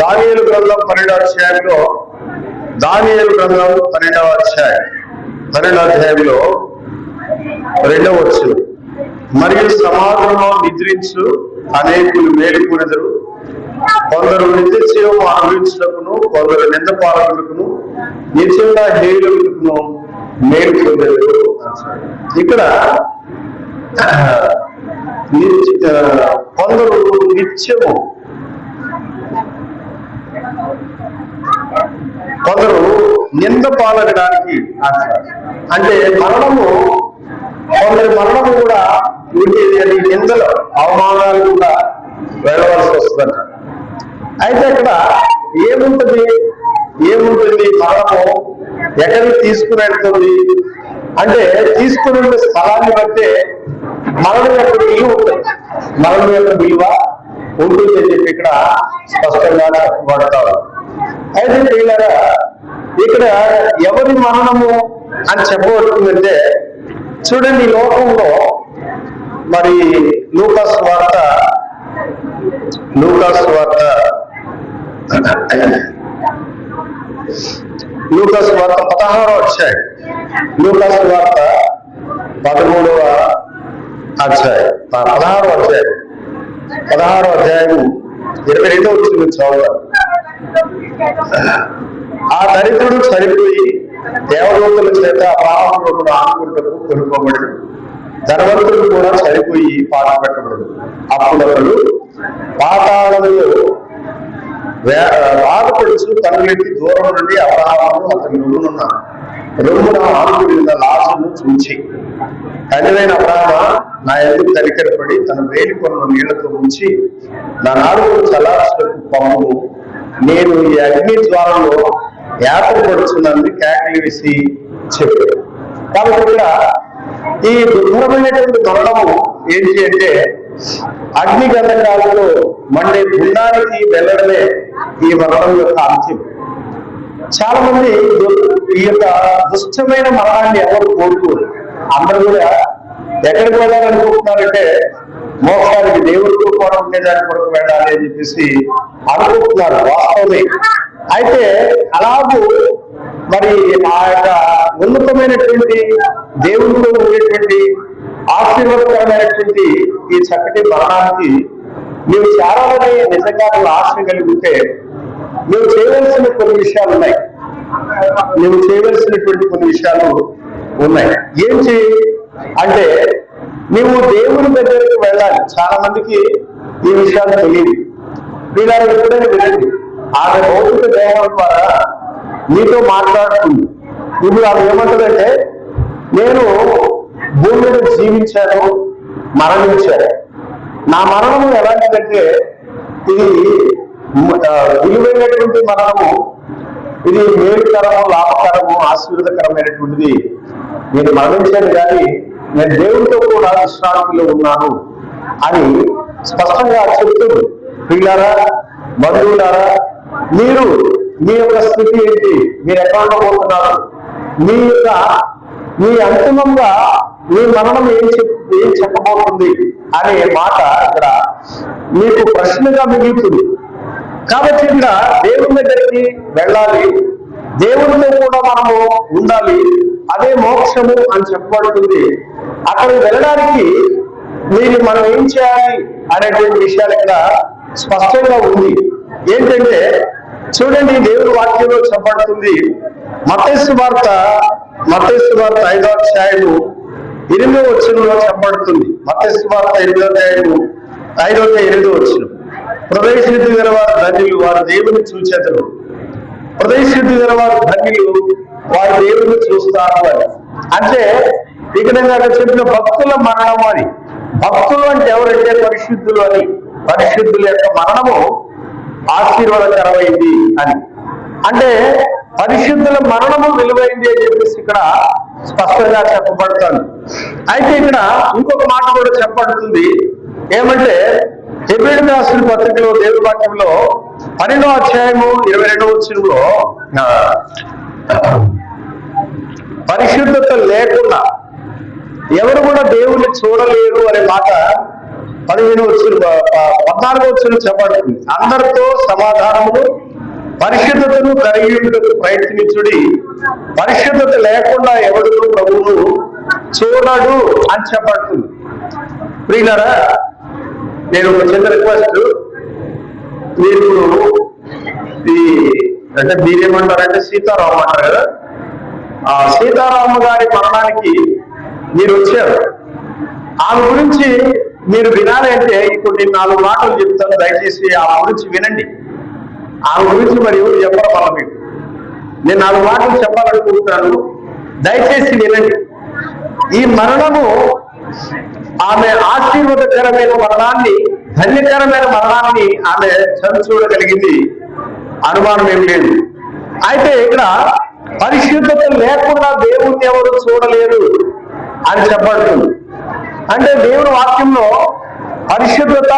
దానియేలు గ్రంథం 12వ అధ్యాయంలో దానియేలు గ్రంథం 12వ అధ్యాయంలో 2వ వచనం, మరియు సమాజంలో నిద్రించు అనేకులు మేలుకొనెదరు, కొందరు నిత్య జీవం అనుభవించుటకును, కొందరు నింద పాలకులను నిత్యంగా హేయులకును మేలుకొనెదరు. ఇక్కడ కొందరు నిత్యము, కొందరు నింద పాలనడానికి అంటే మరణము, కొందరి మరణము కూడా అది నిందలు అవమానాలు కూడా వెళ్ళవలసి వస్తుందంట. అయితే అక్కడ ఏముంటుంది మరణము ఎక్కడికి తీసుకుని వెళ్తుంది అంటే తీసుకుని వెళ్ళే స్థలాన్ని బట్టే మరణం యొక్క విలువ ఉంటుంది, మరణం యొక్క విలువ ఉంటుంది అని చెప్పి ఇక్కడ స్పష్టంగా చెప్పబడతారు. అయితే పిల్లరా, ఇక్కడ ఎవరి మరణము అని చెప్పబడుతుందంటే చూడండి, లోకంలో మరి లూకాసు వార్త 16వ అధ్యాయం, లూకాసు వార్త 13వ అధ్యాయం 16వ అధ్యాయం 22వ వచనం చదువుతారు. ఆ దరిద్రుడు చనిపోయి దేవదూతల చేత అబ్రాహామును ఆనుకుంటూ కొనుక్కోబడి, ధనవంతుడు కూడా చనిపోయి పాట పెట్టబడదు. అప్పుడు అతడు పాతాళంలో బాధపడుచు కన్నులెత్తి దూరం నుండి అబ్రాహామును అతని రొమ్మున ఆనుకుని లాజరును చూచి, తండ్రైన అబ్రాహ్మ, నా ఎందుకు కనికరపడి తన వేలి కొనను నీళ్లతో ఉంచి నా నాలుగు చలార్చుటకు పంపును, నేను ఈ అగ్ని ద్వారంలో యాత్ర పడుచున్నాను కేకలు వేసి చెప్పాడు. కాబట్టి కూడా ఈ దుర్భరమైనటువంటి మరణము ఏంటి అంటే అగ్ని గంధకాలలో మండే గుండానికి వెళ్ళడమే ఈ మరణం యొక్క అంత్యం. చాలా మంది ఈ యొక్క దుష్టమైన మరణాన్ని ఎవరు కోరుకోరు. అందరూ కూడా ఎక్కడికి వెళ్ళాలనుకుంటున్నారంటే మోక్షానికి, దేవుడితో కూడా ఉండేదాని కొరకు వెళ్ళాలి అని చెప్పేసి అనుకుంటున్నారు, వాస్తవమే. అయితే అలాగూ మరి ఆ యొక్క ఉన్నతమైనటువంటి దేవుడితో ఉండేటువంటి ఆశీర్వాదకరమైనటువంటి ఈ చక్కటి మరణానికి నీవు చేరాలని నిజంగా నువ్వు ఆశ కలిగితే నువ్వు చేయవలసిన కొన్ని విషయాలు ఉన్నాయి. ఏంటి అంటే నువ్వు దేవుని దగ్గరికి వెళ్ళాలి. చాలా మందికి ఈ విషయాలు తెలియదు. వీళ్ళ ఎప్పుడైనా వినండి, ఆమె భౌతిక దేహం ద్వారా నీతో మాట్లాడుతుంది. ఇప్పుడు ఆమె ఏమంటుందంటే, నేను భూమి మీద జీవించాను, మరణించాను. నా మరణము ఎలాంటిదంటే ఇది విలువైనటువంటి మరణము, ఇది మేలుకరము, లాభకరము, ఆశీర్వాదకరమైనటువంటిది. నేను మరణించాను కానీ నేను దేవుడితో కూడా విశ్రాంతిలో ఉన్నాను అని స్పష్టంగా చెప్తుంది. పిల్లారా, బంధువులారా, మీరు మీ యొక్క స్థితి ఏంటి, మీరు ఎక్కడ పోతున్నారు, మీ అంతిమంగా మీ మరణం ఏం చెప్పబోతుంది అనే మాట ఇక్కడ మీకు ప్రశ్నగా మిగులుతుంది. కాబట్టి ఇక్కడ దేవుని దగ్గరికి వెళ్ళాలి, దేవుడితో కూడా మనము ఉండాలి, అదే మోక్షము అని చెప్పబడుతుంది. అక్కడికి వెళ్ళడానికి మనం ఏం చేయాలి అనేటువంటి విషయాలు ఇక్కడ స్పష్టంగా ఉంది. ఏంటంటే చూడండి, దేవుడి వాక్యంలో చెప్పబడుతుంది. మత్తయి సువార్త 5వ అధ్యాయము 8వ వచనంలో చెప్పబడుతుంది. మత్తయి సువార్త 8వ అధ్యాయము 8వ వచనం, హృదయశుద్ధి గల వారు ధన్యులు, వారు దేవుని చూచెదరు. హృదయశుద్ధి గల వారు ధన్యులు, వారు దేవుని చూస్తారు అని. అంటే ఇక్కడ చెప్పిన భక్తుల మరణము అని. భక్తులు అంటే ఎవరంటే పరిశుద్ధులు అని. పరిశుద్ధుల యొక్క మరణము ఆశీర్వాదకరమైంది అని. అంటే పరిశుద్ధుల మరణము విలువైంది అని చెప్పేసి ఇక్కడ స్పష్టంగా చెప్పబడుతుంది. అయితే ఇక్కడ ఇంకొక మాట కూడా చెప్పబడుతుంది. ఏమంటే హెబ్రీయులకు రాసిన పత్రికలో దేవుని వాక్యంలో 12వ అధ్యాయము 22వ వచనంలో పరిశుద్ధత లేకుండా ఎవరు కూడా దేవుణ్ణి చూడలేరు అనే మాట 14వ వచనం చెప్పబడుతుంది. అందరితో సమాధానమును పరిశుద్ధతను కలిగి ప్రయత్నించుడి, పరిశుద్ధత లేకుండా ఎవడు ప్రభువును చూడడు అని చెప్పబడుతుంది. ప్రియులారా, నేను ఒక చిన్న రిక్వెస్ట్, మీరు అంటే మీరేమంటారంటే సీతారామ అంటారు కదా, ఆ సీతారామ గారి మరణానికి మీరు వచ్చారు. ఆమె గురించి మీరు వినాలి అంటే ఇప్పుడు నేను 4 మాటలు చెప్తాను, దయచేసి ఆమె గురించి వినండి. ఆమె గురించి మరి ఎవరు చెప్పరు వల్ల మీకు నేను 4 మాటలు చెప్పాలనుకుంటున్నాను, దయచేసి వినండి. ఈ మరణము ఆమె ఆశీర్వాదకరమైన మరణాన్ని, ధన్యకరమైన మరణాన్ని ఆమె చూడగలిగింది, అనుమానం ఏం లేదు. అయితే ఇక్కడ పరిశుద్ధత లేకుండా దేవుణ్ణి ఎవరు చూడలేరు అని చెప్పబడుతుంది. అంటే దేవుని వాక్యంలో పరిశుద్ధత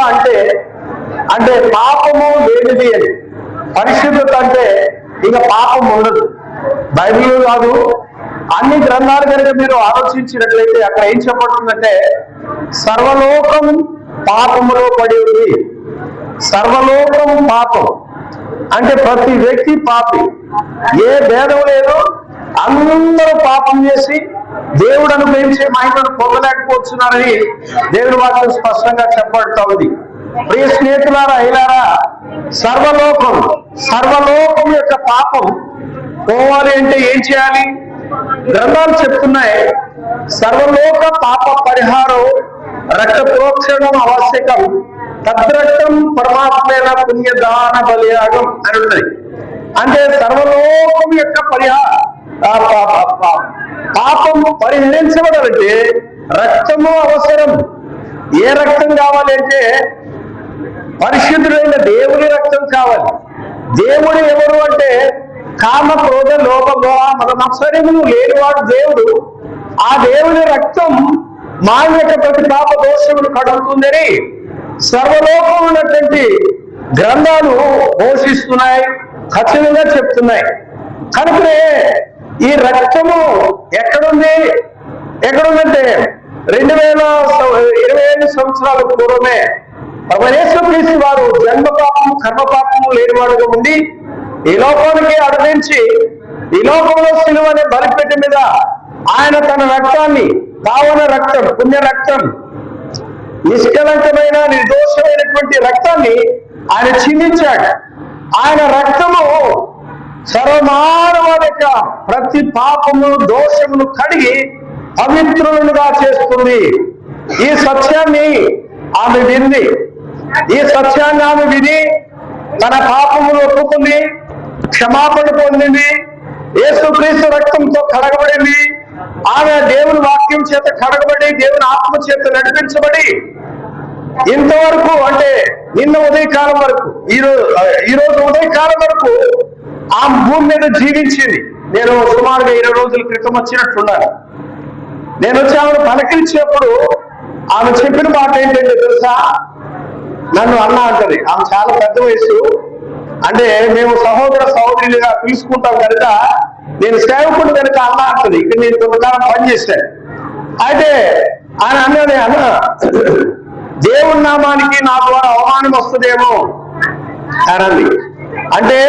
అంటే పాపము లేనిది అని. పరిశుద్ధత అంటే ఇక పాపం ఉండదు. బైబిల్ కాదు, అన్ని గ్రంథాలు కనుక మీరు ఆలోచించినట్లయితే అక్కడ ఏం చెప్పబడుతుందంటే సర్వలోకం పాపములో పడి ఉంది. సర్వలోకం పాపం అంటే ప్రతి వ్యక్తి పాపి, ఏ భేదం లేదు. అందరూ పాపం చేసి దేవుడు అనుగ్రహించే మహిమను పొందలేకపోతున్నారని దేవుని వాక్యం స్పష్టంగా చెప్పబడుతూ ఉంది. ప్రియ స్నేహితులారా, అయిలారా, సర్వలోకం యొక్క పాపం పోవాలి అంటే ఏం చేయాలి? గ్రంథాలు చెప్తున్నాయి, సర్వలోక పాప పరిహారం రక్త ప్రోక్షణం ఆవశ్యకం, తద్రక్తం పరమాత్మైన పుణ్యదాన బలియాగం అని ఉన్నది. అంటే సర్వలోకం యొక్క పాపం పరిహరించబడాలంటే రక్తము అవసరం. ఏ రక్తం కావాలి అంటే పరిశుద్ధుడైన దేవుని రక్తం కావాలి. దేవుడు ఎవరు అంటే కామ క్రోధ లోభ మోహ మద మత్సర్యములు లేనివాడు దేవుడు. ఆ దేవుని రక్తం మా యొక్క ప్రతి పాప దోషములు కడుగుతుందని సర్వలోకం ఉన్నటువంటి గ్రంథాలు ఘోషిస్తున్నాయి, ఖచ్చితంగా చెప్తున్నాయి. కనుకనే ఈ రక్తము ఎక్కడుందంటే 2025 సంవత్సరాల పూర్వమే యేసుక్రీస్తు వారు జన్మ పాపము కర్మ పాపము లేనివాడుగా ఉండి ఈ లోకానికి అడవించి ఈ లోకంలో సిలువ అనే బలిపీఠం మీద ఆయన తన రక్తాన్ని, పావన రక్తం, పుణ్య రక్తం, నిష్కలంకమైన నిర్దోషమైనటువంటి రక్తాన్ని ఆయన చిందించాడు. ఆయన రక్తము సర్వమానవాళి యొక్క ప్రతి పాపము దోషమును కడిగి పవిత్రులుగా చేస్తుంది. ఈ సత్యాన్ని ఆమె విని తన పాపములు ఒప్పుకుంది, క్షమాపణ పొందింది, యేసుక్రీస్తు రక్తంతో కడగబడింది. ఆమె దేవుని వాక్యం చేత కడగబడి దేవుని ఆత్మ చేత నడిపించబడి ఇంతవరకు అంటే నిన్న ఉదయకాలం వరకు ఈరోజు ఉదయకాలం వరకు ఆ భూమి మీద జీవించింది. నేను సుమారుగా 20 రోజుల క్రితం వచ్చినట్టున్నాను. నేను వచ్చి ఆమెను పలకరించినప్పుడు ఆమె చెప్పిన మాట ఏంటంటే తెలుసా, నన్ను అన్న అంటది. ఆమె చాలా పెద్ద వయసు, అంటే మేము సహోదరులుగా తీసుకుంటాం కనుక నేను సేవకుడు కనుక అన్న అంటది. ఇక్కడ నేను కొంతకాలం పనిచేశాను. అయితే ఆయన అన్నది, అన్న దేవుని నామానికి నా ద్వారా అవమానం వస్తుందేమో అనండి. అంటే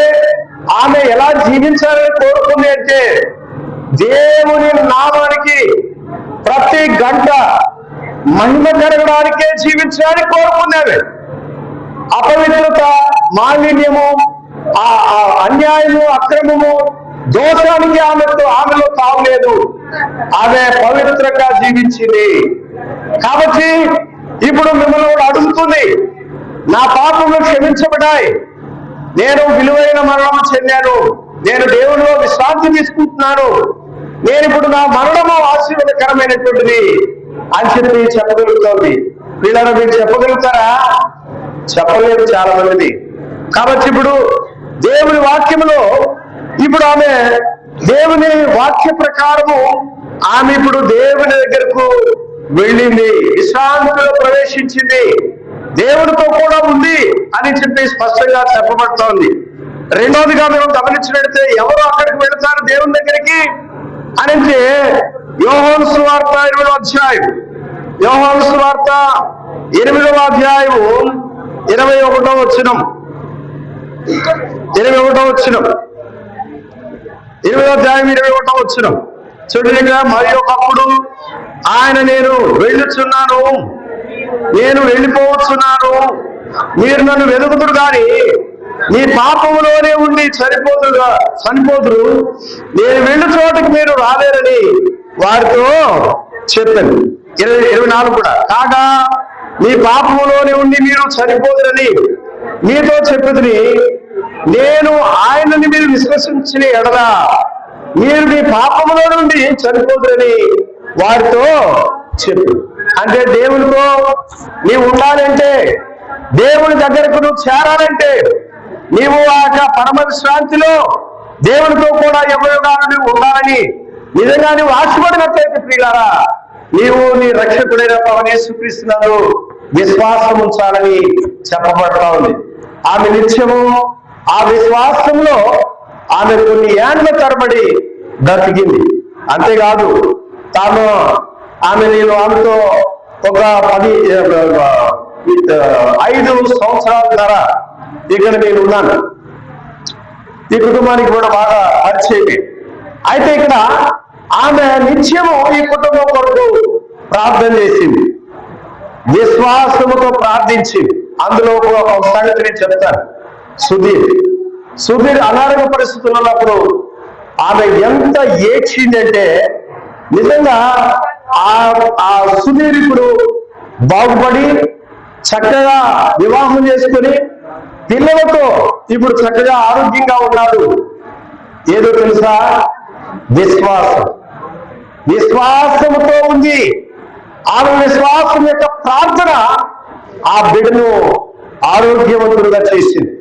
ఆమె ఎలా జీవించాలని కోరుకుంది అంటే దేవుని నామానికి ప్రతి గంట మహిమ జరగడానికే జీవించాలని కోరుకునేవి. అపవిత్రత, మాలిన్యము, అన్యాయము, అక్రమము, దోషానికి ఆమెలో తావులేదు. ఆమె పవిత్రంగా జీవించింది. కాబట్టి ఇప్పుడు మిమ్మల్ని కూడా అడుగుతుంది, నా పాపములు క్షమించబడ్డాయి, నేను విలువైన మరణము చెందాను, నేను దేవునిలో విశ్రాంతి తీసుకుంటున్నాను, నేను ఇప్పుడు నా మరణము ఆశీర్వాదకరమైనటువంటిది అని చెప్పి చెప్పగలుగుతోంది. వీళ్ళని మీరు చెప్పగలుగుతారా? చెప్పలేదు చాలా మంది. కాబట్టి ఇప్పుడు దేవుని వాక్యములో ఇప్పుడు ఆమె దేవుని వాక్య ప్రకారము ఆమె ఇప్పుడు దేవుని దగ్గరకు వెళ్ళింది, విశ్రాంతిలో ప్రవేశించింది, దేవుడితో కూడా ఉంది అని చెప్పి స్పష్టంగా చెప్పబడుతోంది. రెండోదిగా మేము గమనించినట్లయితే ఎవరు అక్కడికి వెళతారు దేవుని దగ్గరికి అని అంటే యోహాను సువార్త 20వ అధ్యాయం, యోహాను సువార్త 8వ అధ్యాయము 21వ వచనం. 21వ వచనం. 8వ అధ్యాయం 21వ వచనం చూడండి. మరి ఒకప్పుడు ఆయన, నేను వెళ్ళుచున్నాను, నేను వెళ్ళిపోవచ్చున్నాను, మీరు నన్ను వెతుకుతురు కానీ నీ పాపములోనే ఉండి చనిపోదురు, నేను వెళ్ళు చోటకి మీరు రాలేరని వారితో చెప్పాను. 24 కూడా, కాగా నీ పాపములోనే ఉండి మీరు చనిపోదురని మీతో చెప్పుదుని, నేను ఆయనని మీరు విశ్వసించిన ఎడల మీరు మీ పాపములో నుండి చనిపోదురని వారితో చెప్పు. అంటే దేవునితో నీవు ఉండాలంటే, దేవుని దగ్గరకు నువ్వు చేరాలంటే, నీవు ఆ పరమ విశ్రాంతిలో దేవునితో కూడా యుగయుగాలు నువ్వు ఉండాలని నిజంగా నువ్వు ఆశపడినట్లయితే ప్రియులారా, నీవు నీ రక్షకుడైన ప్రభువైన యేసుక్రీస్తునందు విశ్వాసం ఉంచాలని చెప్పబడతా ఉంది. ఆమె నిత్యము ఆ విశ్వాసంలో ఆమె కొన్ని ఏండ్ల తరబడి బ్రతికింది. అంతేకాదు నేను ఆమెతో ఒక 5 సంవత్సరాల ద్వారా ఇక్కడ నేను ఉన్నాను. ఈ కుటుంబానికి కూడా బాగా పరిచయం. అయితే ఇక్కడ ఆమె నిత్యము ఈ కుటుంబం కొరకు ప్రార్థన చేసింది, విశ్వాసముతో ప్రార్థించింది. అందులో ఒక సంగతి నేను చెప్తాను. సుధీర్ అనారోగ్య పరిస్థితులు ఉన్నప్పుడు ఆమె ఎంత ఏడ్చిందంటే, నిజంగా ఆ సుధీర్ ఇప్పుడు బాగుపడి చక్కగా వివాహం చేసుకుని పిల్లలతో ఇప్పుడు చక్కగా ఆరోగ్యంగా ఉన్నాడు. ఏదో తెలుసా? విశ్వాసముతో ఉంది. ఆమె విశ్వాసం యొక్క ప్రార్థన ఆ బిడ్డను ఆరోగ్యవంతుడుగా చేసింది.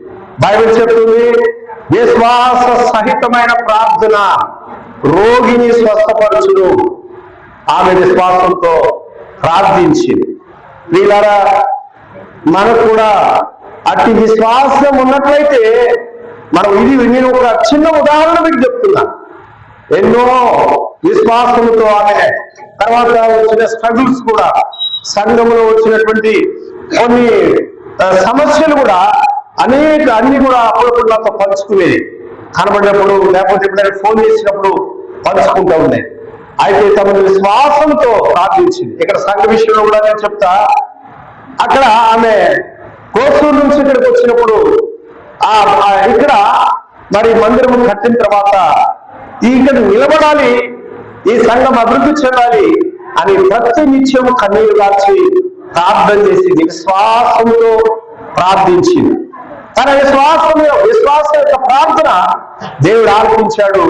బైబిల్ చెప్తుంది, విశ్వాస సహితమైన ప్రార్థన రోగిని స్వస్థపరచును. ఆమె విశ్వాసంతో ప్రార్థించింది. వీళ్ళారా, మనకు కూడా అట్టి విశ్వాసం ఉన్నట్లయితే నేను ఒక చిన్న ఉదాహరణ మీకు చెప్తున్నా. ఎన్నో విశ్వాసంతో ఆమె తర్వాత వచ్చిన స్ట్రగుల్స్ కూడా, సంఘంలో వచ్చినటువంటి కొన్ని సమస్యలు కూడా అన్ని కూడా అప్పుడప్పుడు నాతో పంచుకునేది. కనబడినప్పుడు లేకపోతే ఎప్పుడైనా ఫోన్ చేసినప్పుడు పంచుకుంటూ ఉన్నాయి. అయితే తమ విశ్వాసంతో ప్రార్థించింది. ఇక్కడ సంఘ విషయంలో కూడా నేను చెప్తా. అక్కడ ఆమె కోసూరు నుంచి ఇక్కడికి వచ్చినప్పుడు ఇక్కడ మరి మందిరం కట్టిన తర్వాత ఇక్కడ నిలబడాలి, ఈ సంఘం అభివృద్ధి చెందాలి అని ప్రతి నిత్యం కన్నీరు కాచి ప్రార్థన చేసి విశ్వాసంతో ప్రార్థించింది. తన విశ్వాసం యొక్క ప్రార్థన దేవుడు ఆలకించాడు.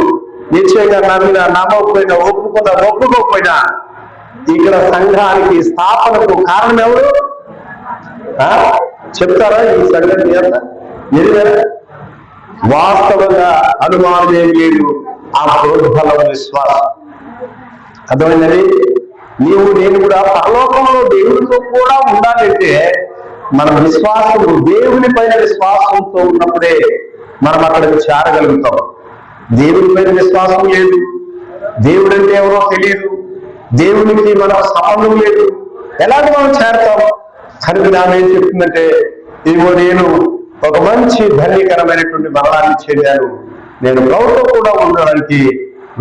నిశ్చయంగా నమ్మకపోయినా ఒప్పుకోకపోయినా ఇక్కడ సంఘానికి స్థాపనకు కారణం ఎవరు చెప్తారా? ఈ సంగతి నిజమేనా? వాస్తవంగా అనుమానం ఏం లేదు. ఆ ప్రోద్బలం విశ్వాసం. అర్థమైందని నేను కూడా పరలోకంలో దేవుడితో కూడా ఉండాలంటే మన విశ్వాసము దేవుని పైన విశ్వాసంతో ఉన్నప్పుడే మనం అక్కడికి చేరగలుగుతాం. దేవుని పైన విశ్వాసం లేదు, దేవుడు అంటే ఎవరో తెలియదు, దేవునికి మన సంబంధం లేదు, ఎలాగ మనం చేరతాం? కనుక ఆమె ఏం చెప్తుందంటే, ఇదిగో నేను ఒక మంచి ధన్యకరమైనటువంటి మరణాన్ని చెందాను, నేను ప్రభుతో కూడా ఉండడానికి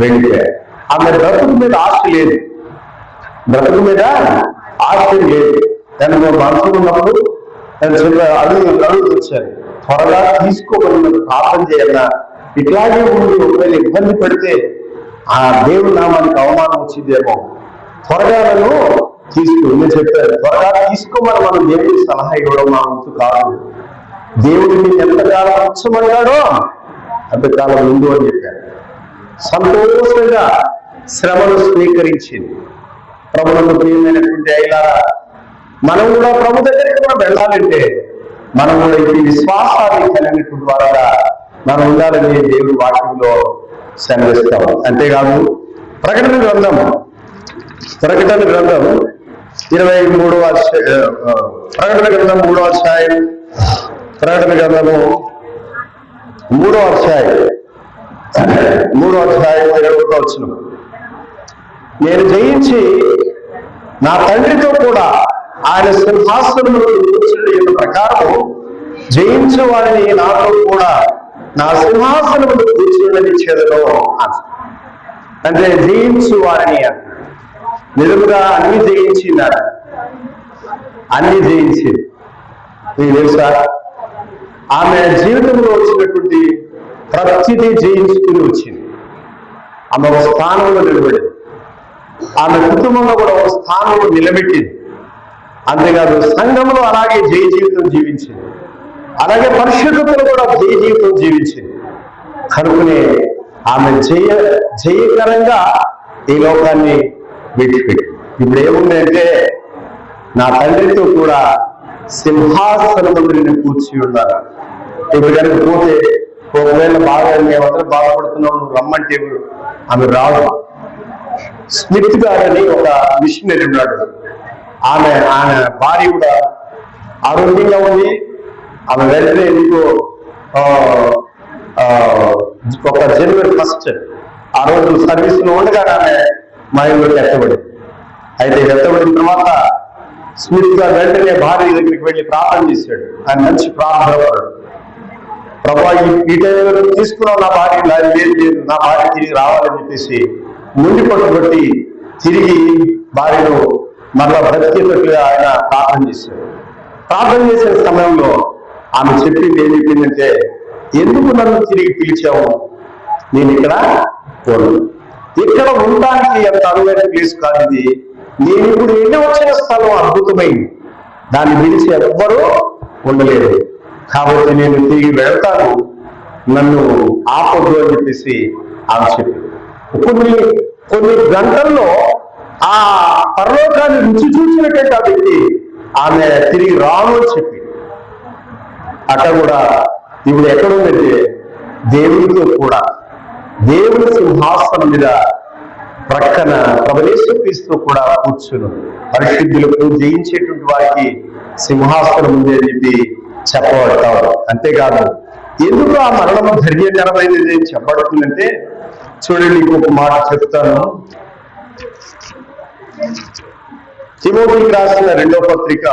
వెళ్ళిపోయాను. ఆమె బ్రతుకు మీద ఆశ లేదు, బ్రతుకు మీద ఆశ లేదు. నేను మనసులో ఉన్నప్పుడు అడుగు వచ్చాను, త్వరగా తీసుకోమని ప్రార్థన చేయాలా, ఇట్లాగే ఉండి ఒకవేళ ఇబ్బంది పెడితే ఆ దేవుడి నామానికి అవమానం వచ్చిందేమో, త్వరగా నన్ను నేను చెప్పాను. త్వరగా తీసుకోమని మనం దేవుడికి సలహా ఇవ్వడం మా వంతు కాదు. దేవుడిని ఎంతకాలం ఉంచమన్నాడో అంతకాలం ముందు అని చెప్పారు. సంతోషంగా శ్రమను స్వీకరించింది. ప్రభువుకు ప్రియమైనటువంటి అయ్యారా, మనం కూడా ప్రభు దగ్గరికి కూడా వెళ్ళాలంటే మనం కూడా ఈ విశ్వాసాన్ని కలిగినటువంటి ద్వారా మనం ఉండాలని దేవుడి వాక్యంలో సెలవిస్తాం. అంతేకాదు ప్రకటన గ్రంథం 23వ అధ్యాయం, ప్రకటన గ్రంథం 3వ అధ్యాయం, ప్రకటన గ్రంథము 3వ అధ్యాయం 21వ వచనం, నేను జయించి నా తండ్రితో కూడా ఆయన సింహాసనము కూర్చుని ప్రకారం జయించు వారిని నాతో కూడా నా సింహాసనము కూర్చుని చేదను అంటే జయించు వారిని నిజంగా అన్ని జయించినారు, అన్ని జయించింది. మీకు తెలుసా ఆమె జీవితంలో వచ్చినటువంటి ప్రతిదీ జయించుకుని వచ్చింది. ఆమె ఒక స్థానంలో నిలబడింది, ఆమె కుటుంబంలో కూడా ఒక స్థానంలో నిలబెట్టింది. అంతేకాదు సంఘంలో అలాగే జయ జీవితం జీవించింది, అలాగే పరిశుద్ధతలు కూడా జయ జీవితం జీవించింది. కనుకనే ఆమె జయకరంగా ఈ లోకాన్ని విడిచిపెట్టి ఇప్పుడు ఏముందంటే నా తండ్రితో కూడా సింహాసనము నేను కూర్చి ఉన్నాను. ఇప్పుడు కనుక పోతే ఒకవేళ బాగా మేమందరం బాధపడుతున్నాం, నువ్వు రమ్మంటే ఆమె రాదు. స్మిత్ గారని ఒక మిషనరీ ఉన్నాడు, ఆమె భార్య కూడా ఆరోగ్యంగా ఉంది. ఆమె వెంటనే ఎందుకో ఒక జనవరి 1 ఆ రోజు సర్వీస్ లో ఉండగా ఆమె మైండ్లోకి ఎత్తబడింది. అయితే ఎత్తబడిన తర్వాత స్మిత్ గారు వెంటనే భార్య దగ్గరికి వెళ్ళి ప్రార్థన చేశాడు. ఆయన మంచి ప్రార్థన పడ్డాడు. ప్రభా ఈ టైంలో తీసుకున్నావు నా భార్య, లేదు నా భార్య తిరిగి రావాలని చెప్పేసి ముందు పట్టుబట్టి తిరిగి భార్యను మరలా బ్రతికేటట్లుగా ఆయన ప్రార్థన చేశాడు. ప్రార్థన చేసే సమయంలో ఆమె చెప్పింది ఏం చెప్పిందంటే, ఎందుకు నన్ను తిరిగి పిలిచావు, నేను ఇక్కడ ఇక్కడ ఉండడానికి ఎంత అనువైన ప్లేస్ కాదు ఇది, నేను ఇప్పుడు ఎన్ని వచ్చిన స్థలం అద్భుతమైంది, దాన్ని విడిచి ఎవ్వరూ ఉండలేరు, కాబట్టి నేను తిరిగి వెళ్తాను, నన్ను ఆపొద్దు అని చెప్పేసి ఆమె చెప్పింది. కొన్ని గంటల్లో ఆ పరలోకాన్ని రుచి చూసినట్టు ఆ వ్యక్తి ఆమె తిరిగి రాను అని చెప్పి అక్కడ కూడా ఇప్పుడు ఎక్కడుందంటే దేవుడితో కూడా దేవుని సింహాసనం మీద ప్రక్కన ప్రభుయేసుక్రీస్తు కూడా కూర్చును. పరిశుద్ధులకు జయించేటువంటి వారికి సింహాసనం ఉంది అని చెప్పి చెప్పబడతారు. అంతేకాదు ఎందుకు ఆ మరణము ధైర్యకరమైనది చెప్పబడుతుందంటే చూడండి, ఇంకొక మాట చెప్తాను. తిమోతికి రాసిన రెండో పత్రిక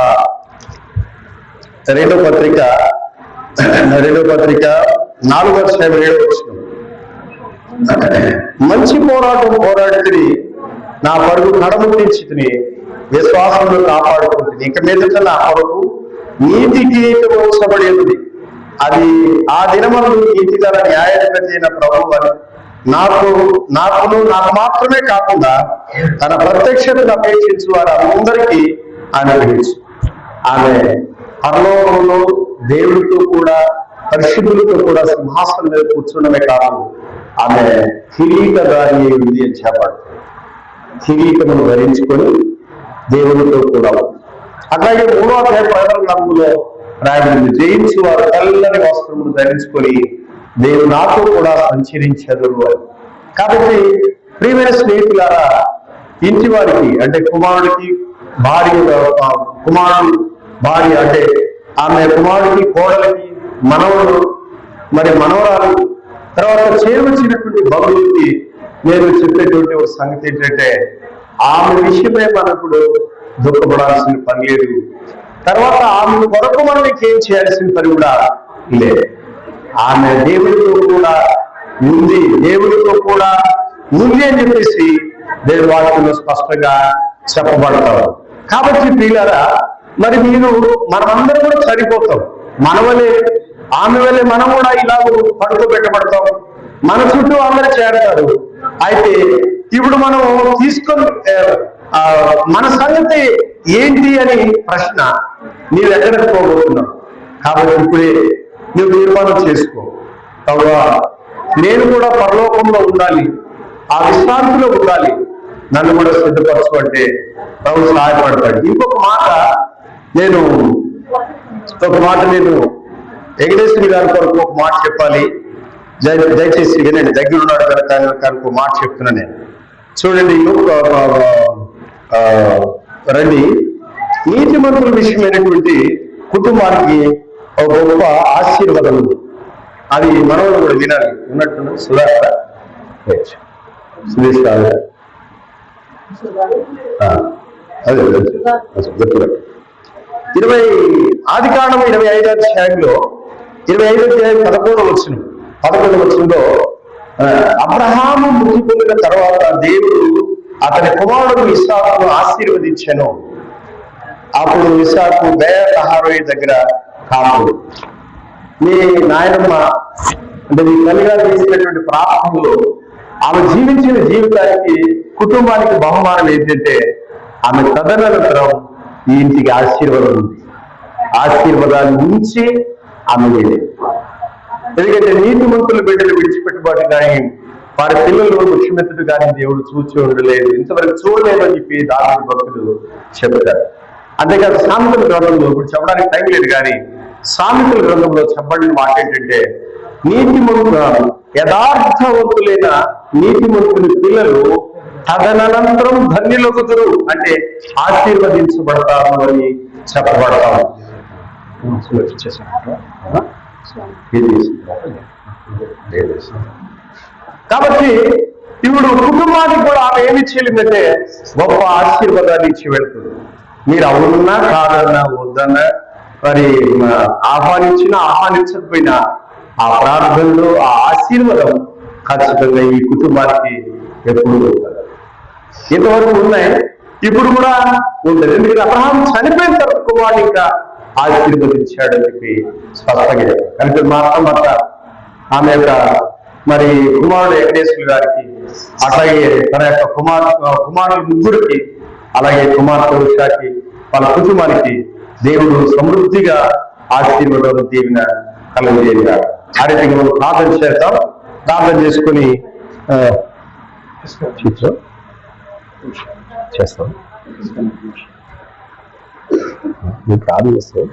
4:7 మంచి పోరాటం పోరాడితిని, నా పరుగు కడముట్టించితిని, విశ్వాసంలో కాపాడుకుంటుంది. ఇక మీదట నా కొరకు నీతి కిరీటం ఉంచబడి ఉంది, అది ఆ దినమందు నీతిగల న్యాయాధిపతి అయిన ప్రభువు అని నాకు మాత్రమే కాకుండా తన ప్రత్యక్షతను అపేక్షించు వారు అందరికీ అనుగ్రహించు. ఆమె పరలోకంలో దేవుడితో కూడా పరిశుద్ధులతో కూడా సింహాసనం మీద కూర్చుండమే కాదు, ఆమె కిరీటధారి ఉంది అని చెప్పాడు. కిరీటమును ధరించుకొని దేవుడితో కూడా. అట్లాగే 3వ అధ్యాయం 11 రాయబడింది, జయించు వారు తెల్లని వస్త్రములు ధరించుకొని దేవుడు నాతో కూడా సంచరించెదరు అని. కాబట్టి ప్రియమైన స్నేహితులారా, ఇంటి వారికి అంటే కుమారుడికి భార్య అంటే ఆమె కుమారుడికి, కోడలికి, మనవడు మరి మనవరాలు, తర్వాత చేరువచ్చినటువంటి బంధువులకి నేను చెప్పేటువంటి ఒక సంగతి ఏంటంటే, ఆమె విషయమే మనప్పుడు దుఃఖపడాల్సిన పని లేదు. తర్వాత ఆమె కొరకు మనం ఏం చేయాల్సిన పని కూడా లేదు. ఆమె దేవుడితో కూడా ఉంది అని చెప్పేసి దేవుడి వాక్యంలో స్పష్టంగా చెప్పబడతారు. కాబట్టి ప్రియులారా, మరి మనమందరం కూడా సరిపోతాం. ఆమె వల్లే మనం కూడా ఇలా పడుకోబెట్టబడతాం, మన చుట్టూ అందరూ చేరతారు. అయితే ఇప్పుడు మనం తీసుకొని మన సంగతి ఏంటి అని ప్రశ్న నీవు ఎక్కడికి పోగొట్టున్నావు. కాబట్టి ఇప్పుడే నువ్వు తీర్మానం చేసుకో, అవునా నేను కూడా పరలోకంలో ఉండాలి, ఆ విశ్రాంతిలో ఉండాలి, నన్ను కూడా సిద్ధపరచు అంటే ప్రభు సహాయపడతాడు. ఇంకొక మాట నేను వెంకటేశ్వరి గారి కొరకు ఒక మాట చెప్పాలి. దయచేసి వినండి, దగ్గర ఉన్నాడు కనుక ఒక మాట చెప్తున్నా నేను. చూడండి, రండి. నీతిమంతుల విషయమైనటువంటి కుటుంబానికి ఒక గొప్ప ఆశీర్వాదం ఉంది, అది మనవడు కూడా వినాలి. ఉన్నట్టు సురేష్ రావు అదే చెప్పారు. ఆదికాండం 25వ అధ్యాయంలో 25వ అధ్యాయం 11వ వచనంలో అబ్రహాము మృతి పొందిన తర్వాత దేవుడు అతని కుమారుడు ఇస్సాకును ఆశీర్వదించెను. అప్పుడు ఇస్సాకు బేతహారోయి దగ్గర కాపుడు. మీ నాయనమ్మ అంటే మీ తల్లిగారు చేసినటువంటి ప్రార్థనలో ఆమె జీవించిన జీవితానికి కుటుంబానికి బహుమానం ఏంటంటే ఆమె తదనంతరం ఈ ఇంటికి ఆశీర్వాదం ఉంది. ఆశీర్వాదాన్ని ఉంచి ఆమె వెళ్ళేది. ఎందుకంటే నీతిమంతుల బిడ్డలు విడిచిపెట్టుబాటు కానీ వారి పిల్లలు ముఖ్యమంత్రుడు కానీ దేవుడు చూచి ఉండలేదు, ఇంతవరకు చూడలేదు అని చెప్పి దావీదు భక్తుడు చెప్తారు. అంతేకాదు సామెతల గ్రంథంలో ఇప్పుడు చెప్పడానికి టైం లేదు, కానీ సామెతల గ్రంథంలో చెప్పబడిన మాట ఏంటంటే యథార్థవంతులైన నీతిమంతుని పిల్లలు తదనంతరం ధన్యులగుదురు, అంటే ఆశీర్వదించబడతారు అని చెప్పబడతారు. కాబట్టి ఇప్పుడు కుటుంబానికి కూడా ఆమె ఏమి చేయలేదంటే గొప్ప ఆశీర్వాదాన్ని ఇచ్చి వెళ్తుంది. మీరు అవునన్నా కాదన్నా వద్దన్నా మరి ఆహ్వానించకపోయినా ఆ ప్రార్థనలో ఆ ఆశీర్వాదం ఖచ్చితంగా ఈ కుటుంబానికి ఎప్పుడు ఇంతవరకు ఉన్నాయి, ఇప్పుడు కూడా ఉండదు. ఎందుకంటే అబ్రహాం చనిపోయిన తర్వాత కుమారుడు ఇంకా ఆశీర్వదించాడని చెప్పి స్పష్టంగా చెప్పారు. కనుక మాత్రం ఆమె యొక్క మరి కుమారుడు వెంకటేశ్వర గారికి, అట్లాగే తన యొక్క కుమారుడు ముగ్గురికి, అలాగే కుమార్తె ఉషాకి, వాళ్ళ కుటుంబానికి దేవుడు సమృద్ధిగా ఆశీర్వాదం దీవెన కలుగజేయగా ఆ రీతిగా మనం ప్రార్థన చేద్దాం. ప్రార్థన చేసుకుని చేస్తాం. ప్రార్థన చేస్తాం.